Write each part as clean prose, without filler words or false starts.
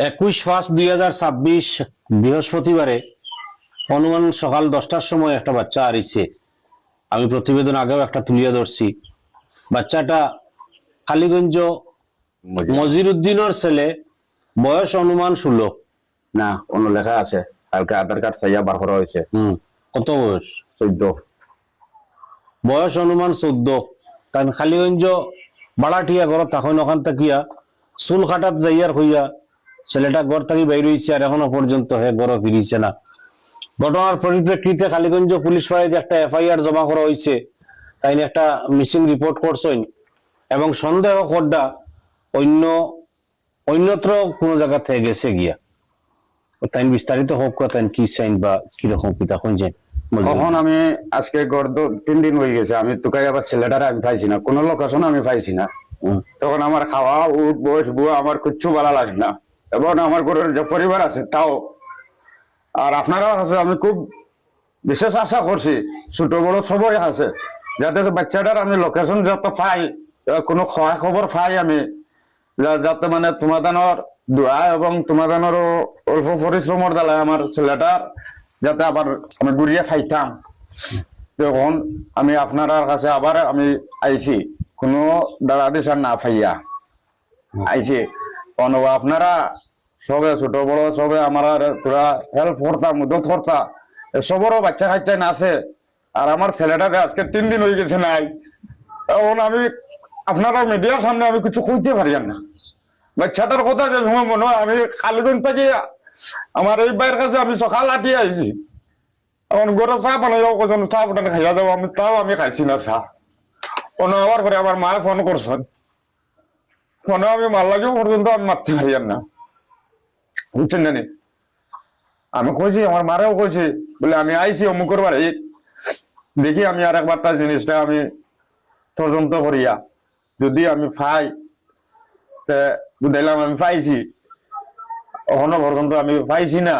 21/5/2026 বৃহস্পতিবারে অনুমান সকাল 10টার সময় একটা বাচ্চা হারিয়েছে। আমি প্রতিবেদন আগেও একটা তুলিয়া ধরছি। বাচ্চাটা কালীগঞ্জ মজিরুদ্দিনের ছেলে, বয়স অনুমান 16। না, অন্য লেখা আছে, কালকে আধার কার্ড চাইয়া বার করা হয়েছে। কত বয়স? 14। বয়স অনুমান 14। কারণ কালীগঞ্জ বাড়াটিয়া ঘর তখন ওখান থাকিয়া চুল কাটাত যাইয়ার হইয়া ছেলেটা ঘর থাকি বাইর হইছে, আর এখনো পর্যন্ত হে ঘর ফিরিছে না। ঘটনার পরিপ্রেক্ষিতে কালীগঞ্জ পুলিশ ফাঁড়িতে একটা এফআইআর জমা করা হয়েছে। তাই একটা মিসিং রিপোর্ট করছেন এবং সন্দেহ করডা অন্যত্র কোনো জায়গা থেকে গেছে গিয়া। তাই বিস্তারিত হোক, তাই কি চাইন বা কিরকম কি তখন যে তখন আমি আজকে গড় 3 দিন হয়ে গেছে, আমি তোকাই আবার ছেলেটারে আমি পাইছি না, কোনো লোকেশন আমি পাইছি না। তখন আমার খাওয়া উঠ বয়স বুয়া আমার কিচ্ছু ভালো লাগে না, এবং আমার ঘরের যে পরিবার আছে তাও। আর আপনারা আছে, আমি খুব বিশেষ আশা করছি, ছোট বড় সবাই আছে, যাতে বাচ্চাটার আমি লোকেশন যত পাই, কোনো খবর খবর পাই আমি, যাতে মানে তোমাদানোর দোয়া এবং তোমাদানোর অল্প পরিশ্রমের দ্বারা আমার ছেলেটার যাতে আবার আমি ঘুরিয়ে খাইতাম। তখন আমি আপনার কাছে আবার আমি আইছি, কোনো দাঁড়া দিশা না পাইয়া আইছি। আপনারা সবে ছোট বড় সবে আমার তোরা হেল্প করতা, মদত করতা, সবরও বাচ্চা কাচ্চা না আছে। আর আমার ছেলেটাকে আজকে 3 দিন হয়ে গেছে নাই। এখন আমি আপনারা মিডিয়ার সামনে আমি কিছু কইতে পারি না। বাচ্চাটার কথা যে সময় মনে হয়, আমি কালীগঞ্জ থেকে আমার এই বাইরের কাছে আমি সকাল 8টায় আইছি। এখন গোটা চা বানাইও কোন চা বটানে খাইয়া দেবো, আমি তাও আমি খাইছি না চা। কোনো আবার করে আমার মায়ে ফোন করছেন, ফোনে আমি মাল লাগেও পর্যন্ত আমি মারতে পারি না, বুঝছেন জানি। আমি কইছি, আমার মারেও কইছি, বলে আমি আইছি অমুকের বাড়ি, দেখি আমি আর একবার তার জিনিসটা আমি তদন্ত করিয়া যদি আমি পাই বুঝাইলাম আমি পাইছি। এখনো পর্যন্ত আমি পাইছি না,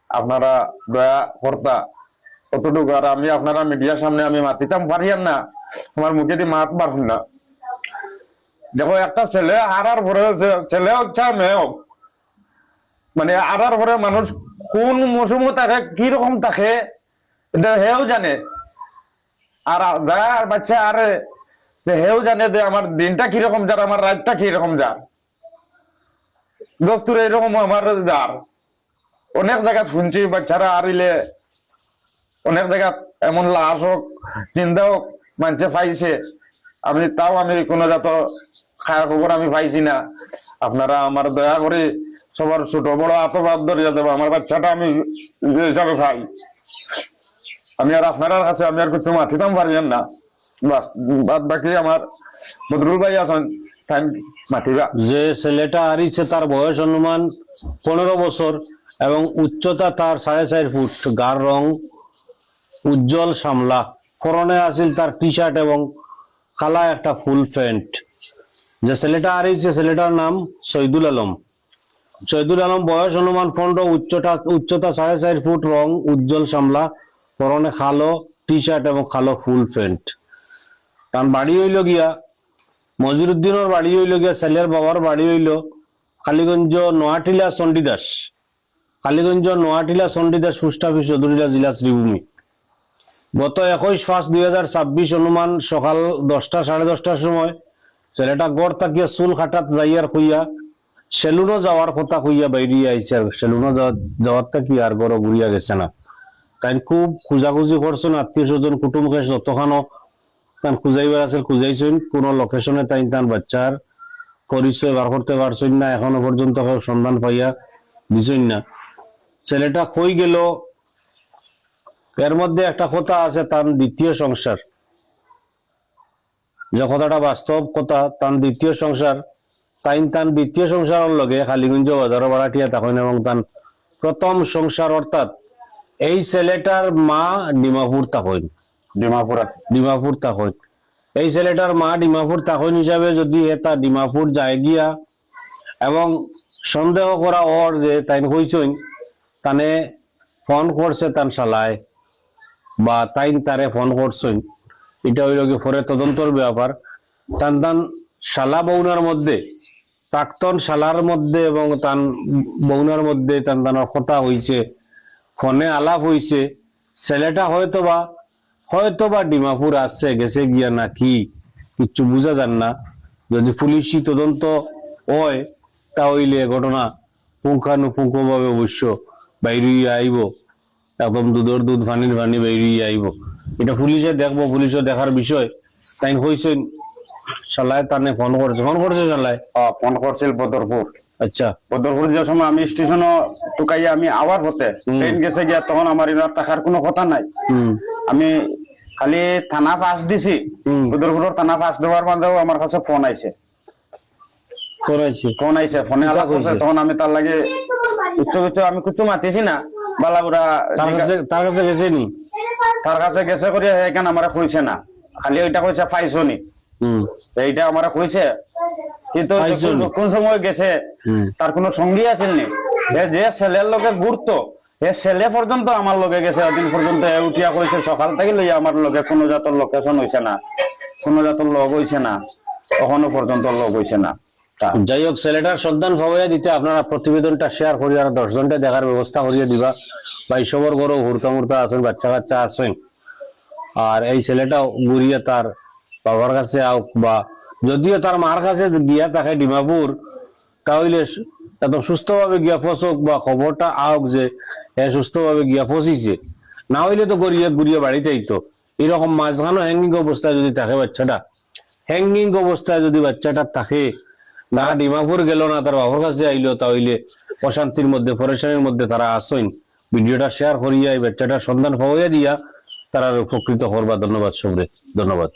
আপনারা দয়া কর্তা কতটুকু। আর আমি আপনারা মিডিয়ার সামনে আমি মাতিতাম পারিয়াম না, আমার মুখে দিয়ে মাত পারবেন না। দেখো, একটা ছেলে হারার পরে, ছেলে হচ্ছে মেয়ে হোক, মানে আরার পরে মানুষ কোন মৌসুমে থাকে, কিরকম থাকে এটা হেও জানে। আর যার বাচ্চা আরে হেও জানে যে আমার দিনটা কিরকম যার, আমার রাতটা কিরকম যার, দোস্তুর এরকম আমার যার। অনেক জায়গা শুনছি বাচ্চারা আরিলে অনেক জায়গা এমন লাশ হোক, চিন্তা হোক, মানুষে পাইছে। আমি তাও আমি কোনো যত খারাপ খবর আমি পাইছি না। আপনারা আমার দয়া করে সবার ছোট বড় আতবাদ ধরিয়া দেবো, আমার বাচ্চাটা আমি যে হিসাবে পাই। আমি আর আপনার কাছে আমি আর কিছু মাতিতাম পারিয়েন না। বাদ বাকি আমার বদরুল ভাই আছেন, মাতিবা। যে ছেলেটা হারিয়েছে তার বয়স অনুমান 15 বছর এবং উচ্চতা তার 4.5 ফুট, গার রং উজ্জ্বল শ্যামলা, পরনে আছিল তার টি শার্ট এবং কালা একটা ফুল প্যান্ট। যে ছেলেটা হারিয়েছে ছেলেটার নাম শহীদুল আলম। শহীদুল আলম বয়স অনুমান 15, উচ্চতা 4.5 ফুট, রং উজ্জ্বল শ্যামলা, পরনে কালো টি শার্ট এবং কালো ফুল প্যান্ট। তার বাড়ি হইল গিয়া মজিরুদ্দিনের বাড়ি হইল গিয়া, ছেলের বাবার বাড়ি হইল কালীগঞ্জ নোয়াটিলা চণ্ডীদাস, কালীগঞ্জ নোয়াটিলা চণ্ডীদাস পোস্ট অফিস, চৌধুরীলা, জেলা শ্রীভূমি। গত 21/5/2026 অনুমান সকাল 10টা 10:30টার সময় ছেলেটা গড় তাকিয়া চুল কাটাত যাইয়ার হইয়া সেলুনও যাওয়ার কথা কইয়া বাইরে আইছে। আর সেলুনও যাওয়ার থাকি আর গড় ঘুরিয়া গেছে না। তাই খুব খুঁজাখুঁজি করছেন, আত্মীয় স্বজন কুটুমকে যতখানো তান খুঁজাইবার আছে খুঁজাইছেন, কোন লোকেশনে তাই তার বাচ্চার পরিচয় বার করতে পারছেন না, এখনো পর্যন্ত কেউ সন্ধান পাইয়া দিছেন না। ছেলেটা কই গেল। এর মধ্যে একটা কথা আছে, তার দ্বিতীয় সংসার, যে কথাটা বাস্তব কথা, তার দ্বিতীয় সংসার, তার দ্বিতীয় সংসারের লগে কালীগঞ্জ বাজার ভাড়াটিয়া তখন, এবং তার প্রথম সংসার অর্থাৎ এই ছেলেটার মা ডিমাপুর তখন, ডিমাপুর তখন এই ছেলেটার মা ডিমাপুর তখন হিসাবে যদি এটা ডিমাপুর যায় গিয়া এবং সন্দেহ করা ওর যে তাই কইছেন তানে ফোন করছে তান শালায় বা তাই তারে ফোন করছেন, এটা হইল কি পরে তদন্তর ব্যাপার। তান শালা বউনার মধ্যে প্রাক্তন শালার মধ্যে এবং তান বৌনার মধ্যে তান তানোর কথা হইছে, ফোনে আলাপ হইছে, ছেলেটা হয়তোবা ডিমাপুর আসছে গেছে গিয়া নাকি কিচ্ছু বুঝা যান না। যদি পুলিশি তদন্ত হয় তাহলে ঘটনা পুঙ্খানুপুঙ্খ ভাবে অবশ্য বাইরিয়ে আইব, একদম দুধের দুধ পানির পানি বাইরিয়ে আইব। এটা পুলিশে দেখবো, পুলিশে দেখার বিষয়। তাই হয়েছে শালায় তানে ফোন করছে শালায়। ফোন করছিল বদরপুর। আচ্ছা, বদরপুর যে সময় আমি স্টেশনে টুকাইয়া আমি আবার হতে ট্রেন গেছে গিয়া, তখন আমার এনার টাকার কোনো কথা নাই। আমি খালি থানা পাস দিছি, বদরপুরের থানা পাস দেওয়ার বাদেও আমার কাছে ফোন আইছে। ফোনে আলাপ করছে, তখন আমি তার লাগে উচ্চ আমি কুচ্ছু মাতিছি না, বালাগুড়া তার কাছে গেছে নি, তার কাছে গেছে করিয়া এখানে আমার কইছে না, খালি ওইটা কইছে পাইছো নি, এইটা আমার কইছে। কিন্তু কোন সময় গেছে তার কোনো সঙ্গী আছিল নি, যে ছেলের লগে ঘুরতো এ ছেলে পর্যন্ত আমার লগে গেছে, ওদিন পর্যন্ত উঠিয়া কইছে সকাল থেকে লইয়া আমার লগে কোনো জাতর লোকেশন হইছে না, কোনো জাতর লগ হইছে না, কখনো পর্যন্ত লগ হইছে না। যাই হোক, ছেলেটার সন্ধান পাওয়া দিতে আপনারা প্রতিবেদনটা শেয়ার করি আর 10 জনটা দেখার ব্যবস্থা করিয়ে দিবা। বা এইসবর ঘরও হুড়কা মুড়কা আছেন, বাচ্চা কাচ্চা আছেন, আর এই ছেলেটা ঘুরিয়ে তার বাবার কাছে আউক, বা যদিও তার মার কাছে গিয়া থাকে ডিমাপুর, তাহলে একদম সুস্থভাবে গিয়া ফসক বা খবরটা আউক যে সুস্থভাবে গিয়া ফসিছে। না হইলে তো ঘুরিয়ে বাড়িতে আইতো। এরকম মাঝখানো হ্যাঙ্গিং অবস্থায় যদি থাকে বাচ্চাটা, হ্যাঙ্গিং অবস্থায় যদি বাচ্চাটা থাকে, না ডিমাপুর গেল না তার বাবার কাছে আইলো, তাহলে অশান্তির মধ্যে পরেশানির মধ্যে তারা আসেন। ভিডিওটা শেয়ার করিয়া এই বাচ্চাটার সন্ধান পাওয়া দিয়া তারা উপকৃত করবা। ধন্যবাদ সবরে, ধন্যবাদ।